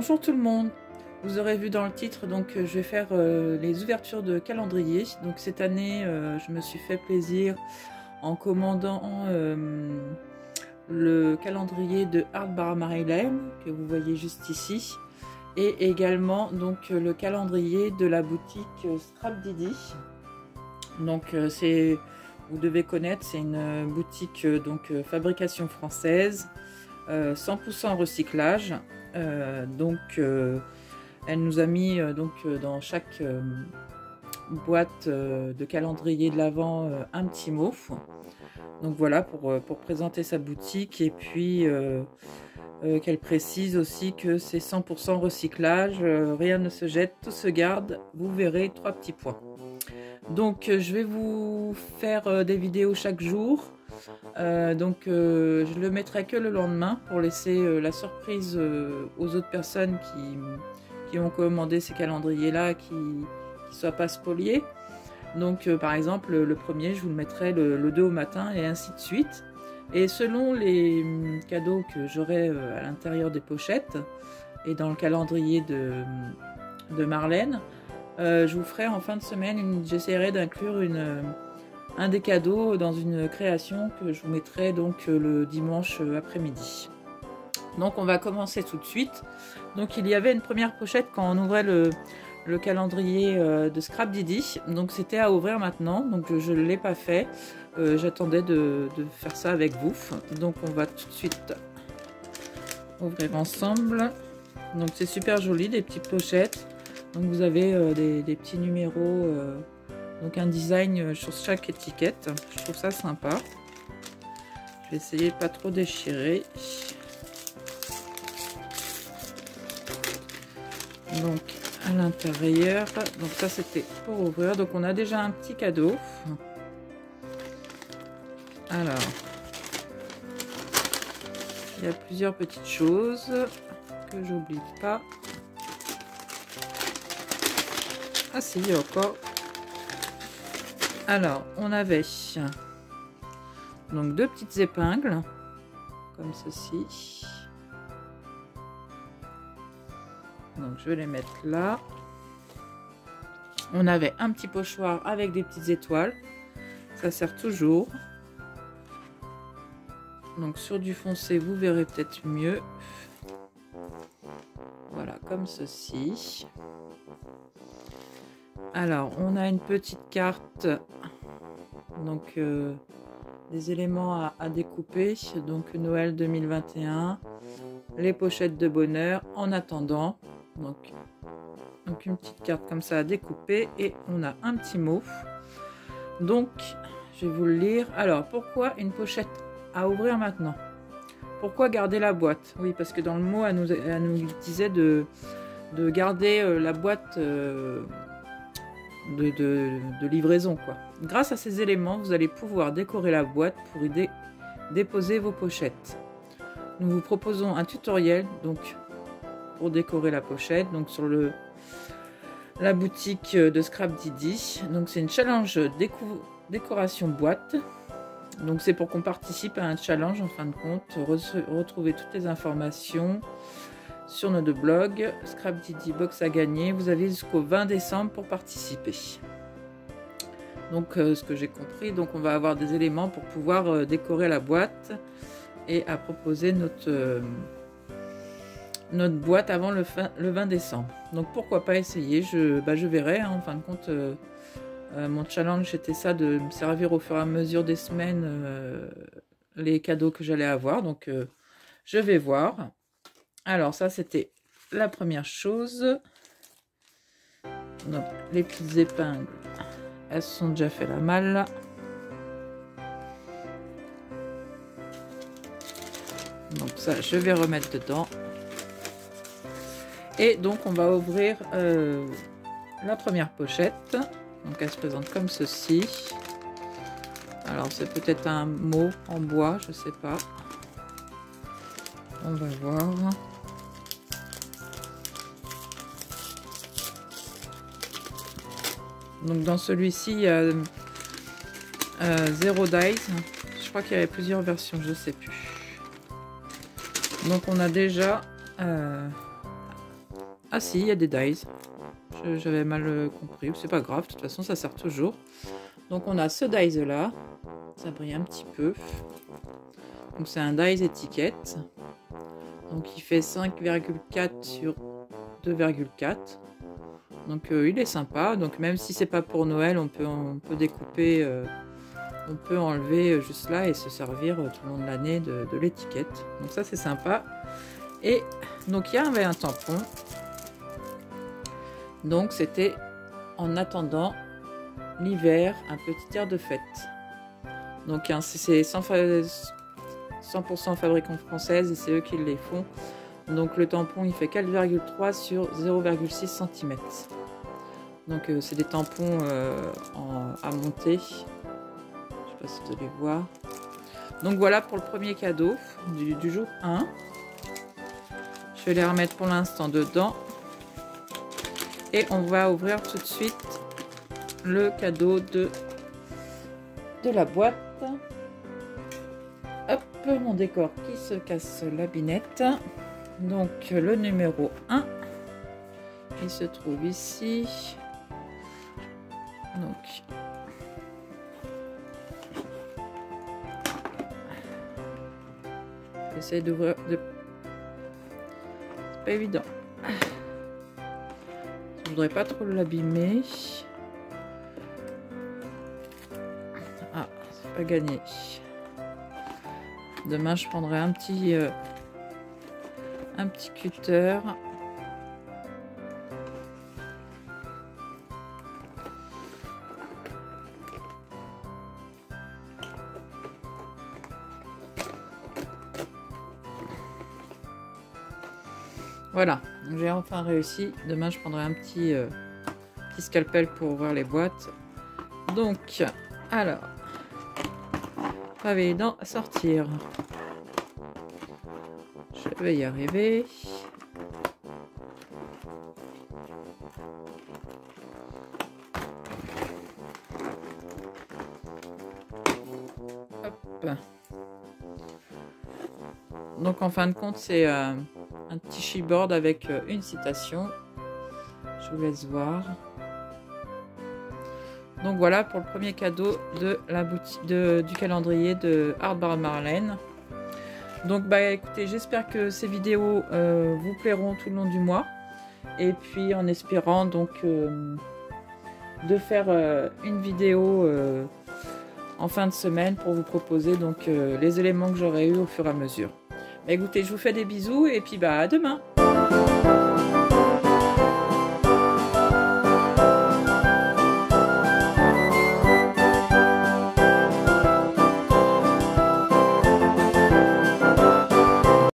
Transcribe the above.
Bonjour tout le monde. Vous aurez vu dans le titre, donc je vais faire les ouvertures de calendrier. Donc cette année, je me suis fait plaisir en commandant le calendrier de Art by Marilyn que vous voyez juste ici, et également donc le calendrier de la boutique Scrap Didi. Donc vous devez connaître, c'est une boutique donc fabrication française, 100% recyclage. Elle nous a mis dans chaque boîte de calendrier de l'Avent un petit mot. Donc voilà, pour présenter sa boutique, et puis qu'elle précise aussi que c'est 100% recyclage, rien ne se jette, tout se garde. Vous verrez 3 petits points. Donc je vais vous faire des vidéos chaque jour. Je le mettrai que le lendemain pour laisser la surprise aux autres personnes qui ont commandé ces calendriers là, qui ne soient pas spoliés. Donc par exemple le premier, je vous le mettrai le 2 au matin, et ainsi de suite. Et selon les cadeaux que j'aurai à l'intérieur des pochettes et dans le calendrier de Marlène, je vous ferai en fin de semaine, j'essaierai d'inclure un des cadeaux dans une création que je vous mettrai donc le dimanche après-midi. Donc on va commencer tout de suite. Donc il y avait une première pochette quand on ouvrait le calendrier de Scrap Didi. Donc c'était à ouvrir maintenant, donc je ne l'ai pas fait. J'attendais de faire ça avec vous. Donc on va tout de suite ouvrir ensemble. Donc c'est super joli, des petites pochettes. Donc vous avez des petits numéros, donc un design sur chaque étiquette. Je trouve ça sympa. Je vais essayer de pas trop déchirer. Donc à l'intérieur, donc ça c'était pour ouvrir. Donc on a déjà un petit cadeau. Alors, il y a plusieurs petites choses que j'oublie pas. Ah si, il y a encore. Alors, on avait donc 2 petites épingles comme ceci. Donc je vais les mettre là. On avait un petit pochoir avec des petites étoiles. Ça sert toujours. Donc sur du foncé, vous verrez peut-être mieux. Voilà, comme ceci. Alors, on a une petite carte, donc des éléments à découper, donc Noël 2021, les pochettes de bonheur en attendant, donc une petite carte comme ça à découper, et on a un petit mot. Donc, je vais vous le lire. Alors, pourquoi une pochette à ouvrir maintenant? Pourquoi garder la boîte? Oui, parce que dans le mot, elle nous disait de garder la boîte de livraison, quoi. Grâce à ces éléments, vous allez pouvoir décorer la boîte pour y déposer vos pochettes. Nous vous proposons un tutoriel donc pour décorer la pochette, donc sur la boutique de Scrap Didi. Donc c'est une challenge décoration boîte. Donc c'est pour qu'on participe à un challenge en fin de compte. Retrouvez toutes les informations sur notre blog Scrap Didi Box à gagner. Vous avez jusqu'au 20 décembre pour participer. Donc ce que j'ai compris, donc on va avoir des éléments pour pouvoir décorer la boîte et à proposer notre boîte avant le 20 décembre. Donc pourquoi pas essayer, je verrai, hein, en fin de compte. Mon challenge c'était ça, de me servir au fur et à mesure des semaines les cadeaux que j'allais avoir. Donc je vais voir. Alors ça c'était la première chose. Donc les petites épingles, elles se sont déjà fait la malle. Donc ça je vais remettre dedans. Et donc on va ouvrir la première pochette. Donc elle se présente comme ceci. Alors c'est peut-être un mot en bois, je sais pas. On va voir. Donc dans celui-ci, il y a 0 dies. Je crois qu'il y avait plusieurs versions, je sais plus. Donc on a déjà Ah si, il y a des dies. J'avais mal compris, c'est pas grave, de toute façon ça sert toujours. Donc on a ce dies là, ça brille un petit peu. Donc c'est un dies étiquette. Donc il fait 5,4 sur 2,4. Donc il est sympa. Donc même si c'est pas pour Noël, on peut découper, on peut enlever juste là et se servir tout le long de l'année de l'étiquette. Donc ça c'est sympa. Et donc il y avait un tampon. Donc c'était en attendant l'hiver, un petit air de fête. Donc c'est 100% fabricant française et c'est eux qui les font. Donc le tampon il fait 4,3 sur 0,6 cm. Donc c'est des tampons à monter. Je sais pas si vous allez voir. Donc voilà pour le premier cadeau du jour 1. Je vais les remettre pour l'instant dedans. Et on va ouvrir tout de suite le cadeau de la boîte. Hop, mon décor qui se casse la binette. Donc le numéro 1, il se trouve ici. Donc j'essaie d'ouvrir. C'est pas évident. Je voudrais pas trop l'abîmer. Ah, c'est pas gagné. Demain, je prendrai un petit cutter. Voilà, j'ai enfin réussi. Demain, je prendrai un petit scalpel pour ouvrir les boîtes. Donc, alors, pas évident à sortir. Je vais y arriver. Hop. Donc, en fin de compte, c'est un petit chipboard avec une citation. Je vous laisse voir. Donc voilà pour le premier cadeau de la boutique du calendrier de Art by Marlène. Donc bah écoutez, j'espère que ces vidéos vous plairont tout le long du mois. Et puis en espérant donc de faire une vidéo en fin de semaine pour vous proposer donc les éléments que j'aurai eu au fur et à mesure. Bah, écoutez, je vous fais des bisous et puis bah à demain.